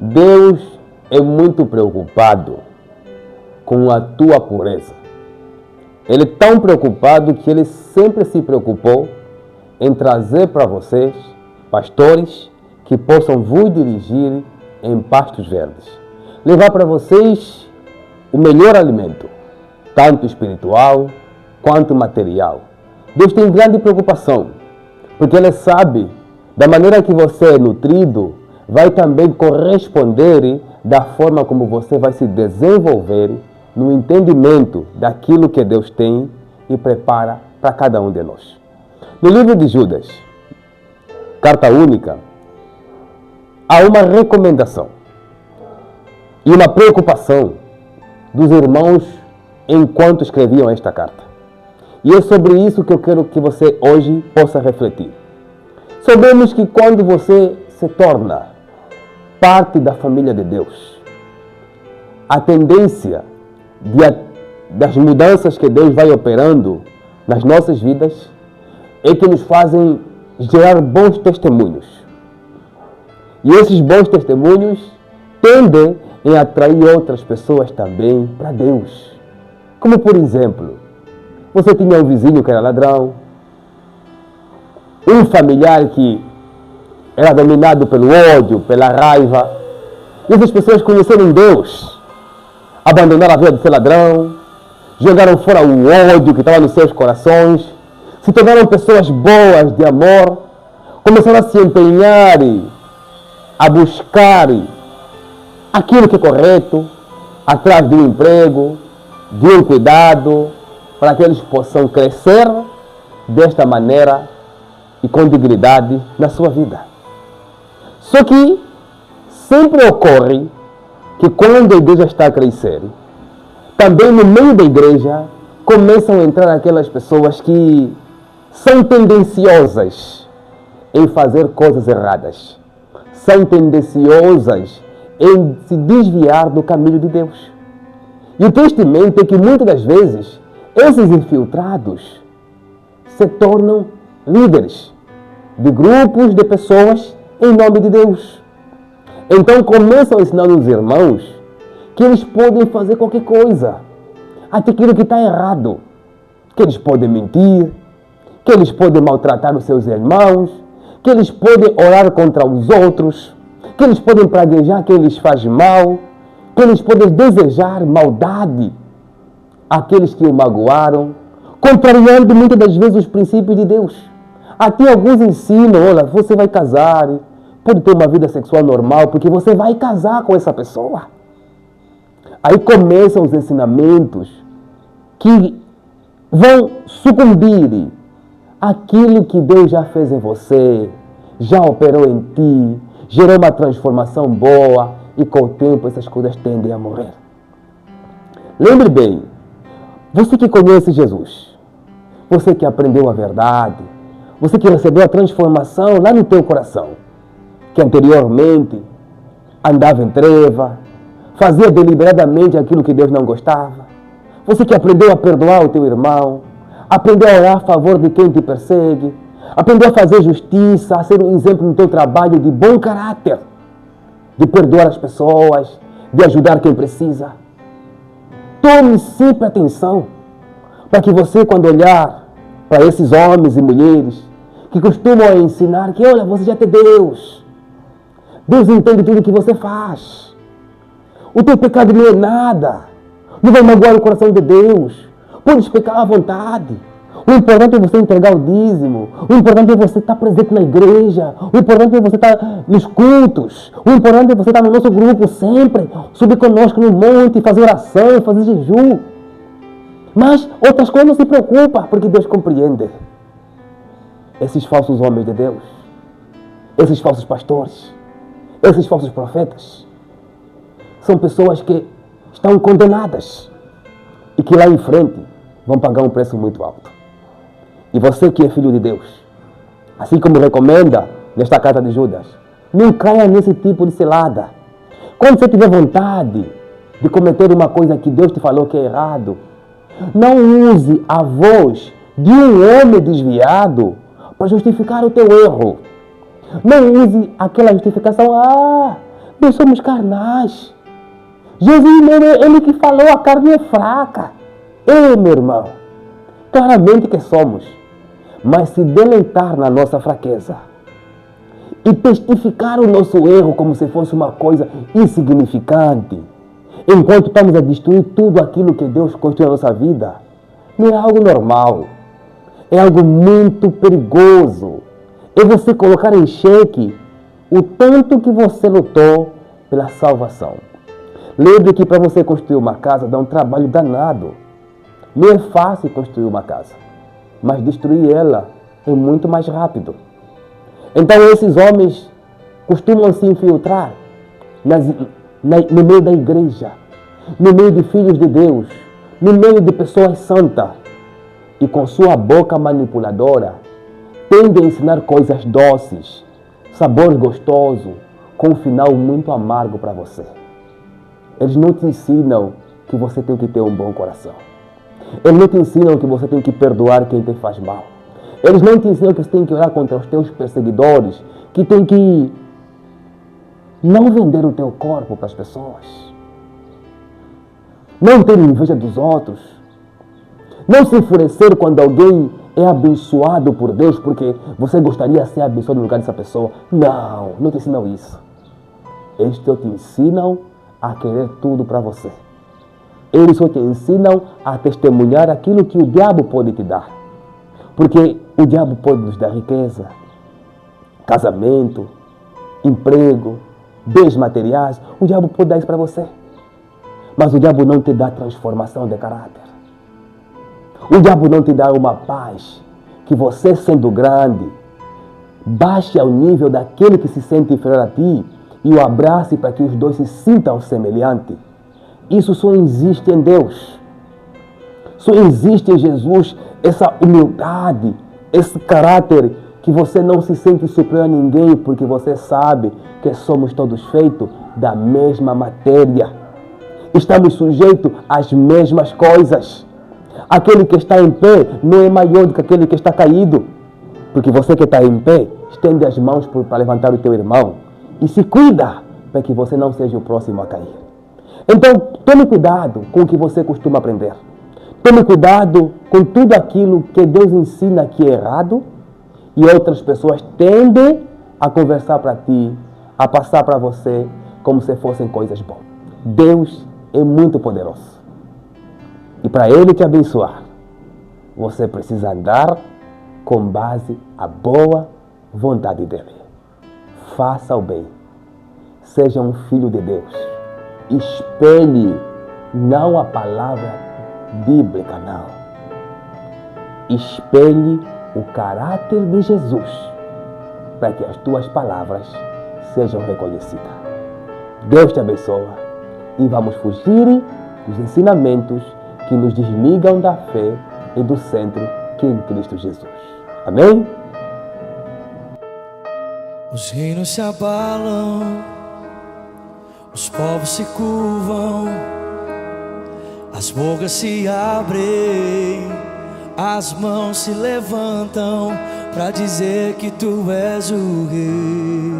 Deus é muito preocupado com a tua pureza. Ele é tão preocupado que ele sempre se preocupou em trazer para vocês pastores que possam vos dirigir em pastos verdes. Levar para vocês o melhor alimento, tanto espiritual quanto material. Deus tem grande preocupação, porque Ele sabe da maneira que você é nutrido, vai também corresponder da forma como você vai se desenvolver no entendimento daquilo que Deus tem e prepara para cada um de nós. No livro de Judas, carta única, há uma recomendação e uma preocupação dos irmãos enquanto escreviam esta carta. E é sobre isso que eu quero que você hoje possa refletir. Sabemos que quando você se torna parte da família de Deus, a tendência das mudanças que Deus vai operando nas nossas vidas é que nos fazem gerar bons testemunhos. E esses bons testemunhos tendem a atrair outras pessoas também para Deus. Como por exemplo, você tinha um vizinho que era ladrão, um familiar que era dominado pelo ódio, pela raiva, e essas pessoas conheceram Deus, abandonaram a vida de ser ladrão, jogaram fora o ódio que estava nos seus corações, se tornaram pessoas boas de amor, começaram a se empenhar, a buscar aquilo que é correto, atrás de um emprego, de um cuidado, para que eles possam crescer desta maneira e com dignidade na sua vida. Só que sempre ocorre que quando a igreja está a crescer, também no meio da igreja começam a entrar aquelas pessoas que são tendenciosas em fazer coisas erradas. São tendenciosas em se desviar do caminho de Deus. E o tristemente é que muitas das vezes esses infiltrados se tornam líderes de grupos de pessoas em nome de Deus. Então começam a ensinar os irmãos que eles podem fazer qualquer coisa, até aquilo que está errado, que eles podem mentir, que eles podem maltratar os seus irmãos, que eles podem orar contra os outros, que eles podem praguejar quem lhes faz mal, que eles podem desejar maldade àqueles que o magoaram, contrariando muitas das vezes os princípios de Deus. Até alguns ensinam, olha, você vai casar, pode ter uma vida sexual normal, porque você vai casar com essa pessoa. Aí começam os ensinamentos que vão sucumbir àquilo que Deus já fez em você, já operou em ti, gerou uma transformação boa e com o tempo essas coisas tendem a morrer. Lembre bem, você que conhece Jesus, você que aprendeu a verdade, você que recebeu a transformação lá no teu coração, que anteriormente andava em treva, fazia deliberadamente aquilo que Deus não gostava, você que aprendeu a perdoar o teu irmão, aprendeu a orar a favor de quem te persegue, aprendeu a fazer justiça, a ser um exemplo no teu trabalho de bom caráter, de perdoar as pessoas, de ajudar quem precisa. Tome sempre atenção para que você, quando olhar para esses homens e mulheres que costumam ensinar que, olha, você já tem Deus. Deus entende tudo o que você faz. O teu pecado não é nada. Não vai magoar o coração de Deus. Podes pecar à vontade. O importante é você entregar o dízimo. O importante é você estar presente na igreja. O importante é você estar nos cultos. O importante é você estar no nosso grupo sempre. Subir conosco no monte, fazer oração, fazer jejum. Mas outras coisas não se preocupa, porque Deus compreende. Esses falsos homens de Deus, esses falsos pastores, esses falsos profetas, são pessoas que estão condenadas e que lá em frente vão pagar um preço muito alto. E você que é filho de Deus, assim como recomenda nesta carta de Judas, não caia nesse tipo de cilada. Quando você tiver vontade de cometer uma coisa que Deus te falou que é errado, não use a voz de um homem desviado para justificar o teu erro. Não use aquela justificação, Nós somos carnais. Jesus mesmo, ele que falou, a carne é fraca. Ei, meu irmão, claramente que somos. Mas se deleitar na nossa fraqueza e testificar o nosso erro como se fosse uma coisa insignificante, enquanto estamos a destruir tudo aquilo que Deus construiu na nossa vida, não é algo normal. É algo muito perigoso. É você colocar em xeque o tanto que você lutou pela salvação. Lembre que para você construir uma casa dá um trabalho danado. Não é fácil construir uma casa, mas destruir ela é muito mais rápido. Então esses homens costumam se infiltrar no meio da igreja, no meio de filhos de Deus, no meio de pessoas santas, e com sua boca manipuladora tendem a ensinar coisas doces, sabor gostoso, com um final muito amargo para você. Eles não te ensinam que você tem que ter um bom coração. Eles não te ensinam que você tem que perdoar quem te faz mal. Eles não te ensinam que você tem que orar contra os teus perseguidores, que tem que não vender o teu corpo para as pessoas, não ter inveja dos outros, não se enfurecer quando alguém é abençoado por Deus porque você gostaria de ser abençoado no lugar dessa pessoa. Não, não te ensinam isso. Eles só te ensinam a querer tudo para você. Eles só te ensinam a testemunhar aquilo que o diabo pode te dar. Porque o diabo pode nos dar riqueza, casamento, emprego, bens materiais. O diabo pode dar isso para você. Mas o diabo não te dá transformação de caráter. O diabo não te dá uma paz que você, sendo grande, baixe ao nível daquele que se sente inferior a ti e o abrace para que os dois se sintam semelhantes. Isso só existe em Deus. Só existe em Jesus essa humildade, esse caráter que você não se sente superior a ninguém porque você sabe que somos todos feitos da mesma matéria. Estamos sujeitos às mesmas coisas. Aquele que está em pé não é maior do que aquele que está caído. Porque você que está em pé, estende as mãos para levantar o teu irmão. E se cuida para que você não seja o próximo a cair. Então, tome cuidado com o que você costuma aprender. Tome cuidado com tudo aquilo que Deus ensina que é errado e outras pessoas tendem a conversar para ti, a passar para você como se fossem coisas boas. Deus é muito poderoso. E para Ele te abençoar, você precisa andar com base à boa vontade dEle. Faça o bem. Seja um filho de Deus. Espelhe não a palavra bíblica, não. Espelhe o caráter de Jesus para que as tuas palavras sejam reconhecidas. Deus te abençoe e vamos fugir dos ensinamentos que nos desligam da fé e do centro que é em Cristo Jesus. Amém? Os reinos se abalam, os povos se curvam, as bocas se abrem, as mãos se levantam para dizer que tu és o rei,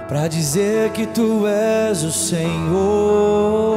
para dizer que tu és o Senhor.